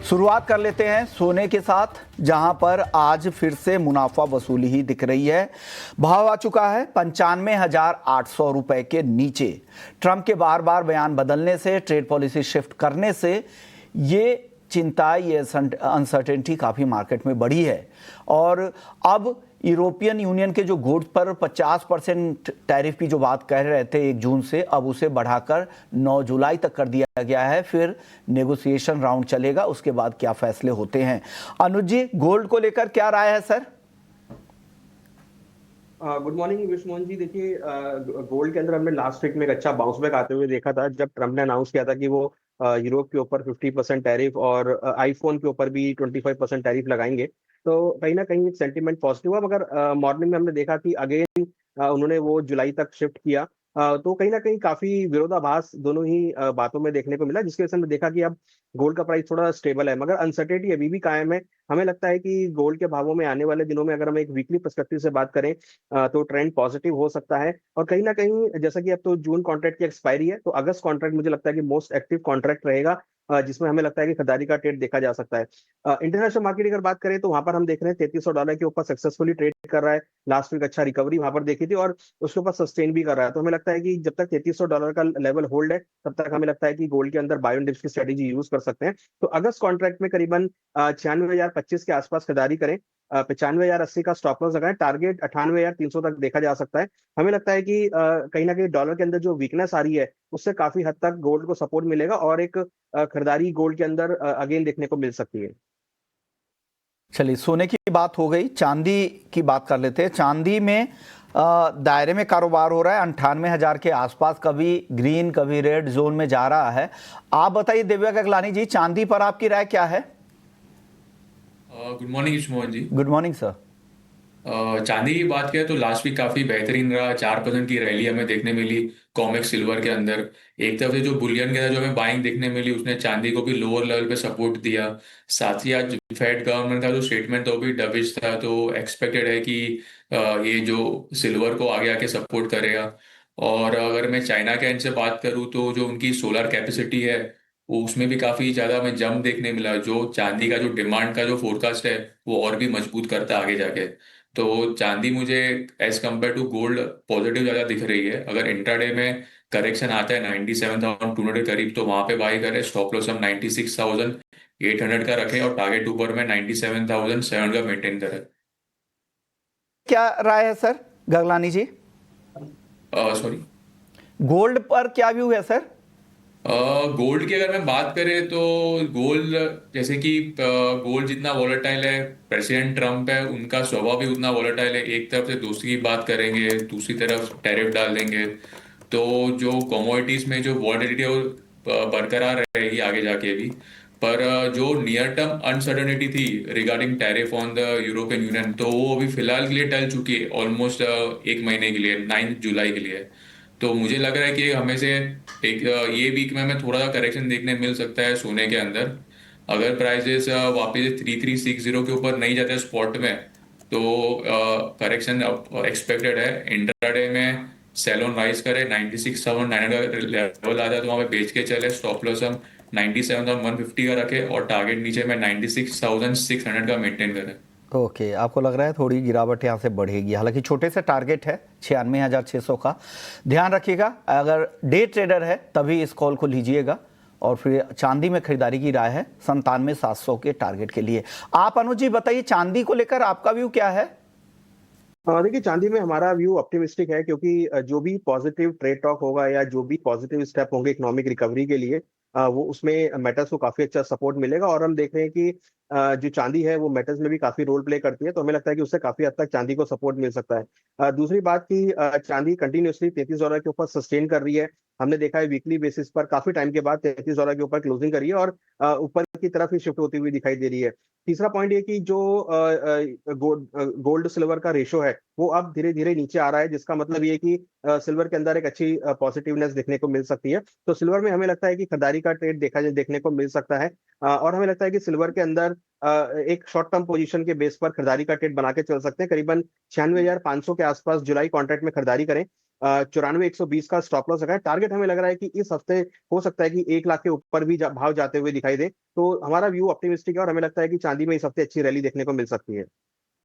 शुरुआत कर लेते हैं सोने के साथ, जहां पर आज फिर से मुनाफा वसूली ही दिख रही है। भाव आ चुका है 95,800 रुपए के नीचे। ट्रंप के बार बार बयान बदलने से, ट्रेड पॉलिसी शिफ्ट करने से ये चिंता, ये अनसर्टेनिटी काफ़ी मार्केट में बढ़ी है। और अब यूरोपियन यूनियन के जो गुड्स पर 50% टैरिफ की जो बात कह रहे थे 1 जून से, अब उसे बढ़ाकर 9 जुलाई तक कर दिया गया है। फिर नेगोशिएशन राउंड चलेगा, उसके बाद क्या फैसले होते हैं। अनुज जी, गोल्ड को लेकर क्या राय है सर? गुड मॉर्निंग विश्वमोहन जी। देखिए, गोल्ड के अंदर हमने लास्ट वीक में एक अच्छा बाउंस बैक आते हुए देखा था, जब ट्रम्प ने अनाउंस किया था कि वो यूरोप के ऊपर 50% टैरिफ और आईफोन के ऊपर भी 25% टैरिफ लगाएंगे। तो कहीं ना कहीं सेंटीमेंट पॉजिटिव हुआ, मगर मॉर्निंग में हमने देखा कि अगेन उन्होंने वो जुलाई तक शिफ्ट किया। तो कहीं ना कहीं काफी विरोधाभास दोनों ही बातों में देखने को मिला, जिसकी वजह से हमने देखा कि अब गोल्ड का प्राइस थोड़ा स्टेबल है, मगर अनसर्टेनिटी अभी भी कायम है। हमें लगता है कि गोल्ड के भावों में आने वाले दिनों में, अगर हम एक वीकली पर्सपेक्टिव से बात करें, तो ट्रेंड पॉजिटिव हो सकता है। और कहीं ना कहीं जैसा कि अब तो जून कॉन्ट्रैक्ट की एक्सपायरी है, तो अगस्त कॉन्ट्रैक्ट मुझे लगता है कि मोस्ट एक्टिव कॉन्ट्रैक्ट रहेगा, जिसमें हमें लगता है कि खरीदारी का ट्रेड देखा जा सकता है। इंटरनेशनल मार्केट की अगर बात करें तो वहां पर हम देख रहे हैं $3300 के ऊपर सक्सेसफुली ट्रेड कर रहा है। लास्ट वीक अच्छा रिकवरी वहां पर देखी थी और उसके ऊपर सस्टेन भी कर रहा है। तो हमें लगता है कि जब तक $3300 का लेवल होल्ड है, तब तक हमें लगता है कि गोल्ड के अंदर बाय ऑन डिप्स की स्ट्रेटेजी यूज कर सकते हैं। तो अगस्त कॉन्ट्रैक्ट में करीबन 96,025 के आसपास खरीदारी करें, 95,080 का स्टॉप लॉस लगाएं, टारगेट 98,300 तक देखा जा सकता है। हमें लगता है कि कहीं ना कहीं डॉलर के अंदर जो वीकनेस आ रही है, उससे काफी हद तक गोल्ड को सपोर्ट मिलेगा और एक खरीदारी गोल्ड के अंदर अगेन देखने को मिल सकती है। चलिए, सोने की बात हो गई, चांदी की बात कर लेते हैं। चांदी में दायरे में कारोबार हो रहा है 98,000 के आसपास, कभी ग्रीन कभी रेड जोन में जा रहा है। आप बताइए दिव्या गगलानी जी, चांदी पर आपकी राय क्या है? Good morning Mohan ji. Good morning sir. चांदी की बात करें तो लास्ट वीक काफी बेहतरीन रहा। 4% की रैली हमें देखने मिली कॉमेक्स सिल्वर के अंदर। एक तरफ से जो बुलियन के अंदर जो हमें बाइंग देखने मिली, उसने चांदी को भी लोअर लेवल पे सपोर्ट दिया। साथ ही आज फेड गवर्नमेंट का जो स्टेटमेंट था वो भी डविश था, तो एक्सपेक्टेड है कि ये जो सिल्वर को आगे आके सपोर्ट करेगा। और अगर मैं चाइना के एंड से बात करूँ तो जो उनकी सोलर कैपेसिटी है, वो उसमें भी काफी ज्यादा हमें जंप देखने मिला, जो चांदी का जो डिमांड का जो फोरकास्ट है वो और भी मजबूत करता है आगे जाके। तो चांदी मुझे as compare to gold positive ज्यादा दिख रही है। अगर इंट्राडे में करेक्शन आता है 97,200 के करीब, तो वहां पे बाई करें। स्टॉप लॉस हम 96,800 का रखें और टारगेट ऊपर में 97,700 का मेंटेन करें। क्या राय है सर गगलानी जी? सॉरी, गोल्ड पर क्या व्यू है सर? गोल्ड की अगर मैं बात करें तो गोल्ड, जैसे कि गोल्ड जितना वॉलेटाइल है, प्रेसिडेंट ट्रम्प है उनका स्वभाव भी उतना वॉलेटाइल है। एक तरफ से दोस्ती की बात करेंगे, दूसरी तरफ टैरिफ डाल देंगे, तो जो कमोडिटीज में जो वॉलेटिलिटी है वो बरकरार रहेगी आगे जाके भी। पर जो नियर टर्म अनसर्टेनिटी थी regarding tariff on the European union, तो वो अभी फिलहाल के लिए टल चुकी है, ऑलमोस्ट 1 महीने के लिए, 9 जुलाई के लिए। तो मुझे लग रहा है कि हमें से एक ये वीक में हमें थोड़ा सा करेक्शन देखने मिल सकता है सोने के अंदर। अगर प्राइजेस वापस 3360 के ऊपर नहीं जाते स्पॉट में, तो करेक्शन एक्सपेक्टेड है। इंट्राडे में सेल ऑन राइज करे, 96,900 का लेवल आ जाए तो वहां पे बेच के चले। स्टॉप लॉस हम 97,150 का रखे और टारगेट नीचे में 96,600 का मेंटेन करें। ओके, आपको लग रहा है थोड़ी गिरावट यहाँ से बढ़ेगी, हालांकि छोटे से टारगेट है 96,600 का। ध्यान रखिएगा, अगर डे ट्रेडर है तभी इस कॉल को लीजिएगा। और फिर चांदी में खरीदारी की राय है 97,700 के टारगेट के लिए। आप अनुज जी बताइए, चांदी को लेकर आपका व्यू क्या है? देखिए, चांदी में हमारा व्यू ऑप्टिमिस्टिक है, क्योंकि जो भी पॉजिटिव ट्रेड टॉक होगा या जो भी पॉजिटिव स्टेप होंगे इकोनॉमिक रिकवरी के लिए, वो उसमें मेटल्स को काफी अच्छा सपोर्ट मिलेगा। और हम देख रहे हैं कि जो चांदी है वो मेटल्स में भी काफी रोल प्ले करती है, तो हमें लगता है कि उससे काफी हद तक चांदी को सपोर्ट मिल सकता है। दूसरी बात की, चांदी कंटिन्यूसली $33 के ऊपर सस्टेन कर रही है। हमने देखा है वीकली बेसिस पर काफी टाइम के बाद $33 के ऊपर क्लोजिंग करी है और ऊपर की तरफ ही शिफ्ट होती हुई दिखाई दे रही है। तीसरा पॉइंट ये कि जो गोल्ड सिल्वर का रेशो है वो अब धीरे धीरे नीचे आ रहा है, जिसका मतलब ये कि सिल्वर के अंदर एक अच्छी पॉजिटिवनेस देखने को मिल सकती है। तो सिल्वर में हमें लगता है कि खरीदारी का ट्रेड देखने को मिल सकता है। और हमें लगता है कि सिल्वर के अंदर एक शॉर्ट टर्म पोजीशन के बेस पर खरीदारी का ट्रेड बना के चल सकते हैं। करीबन 96,500 के आसपास जुलाई कॉन्ट्रैक्ट में खरीदारी करें, 94,120 का स्टॉप लॉस लगा है। टारगेट हमें लग रहा है कि इस हफ्ते हो सकता है कि 1 लाख के ऊपर भी भाव जाते हुए दिखाई दे। तो हमारा व्यू ऑप्टिमिस्टिक है और हमें लगता है कि चांदी में इस हफ्ते अच्छी रैली देखने को मिल सकती है।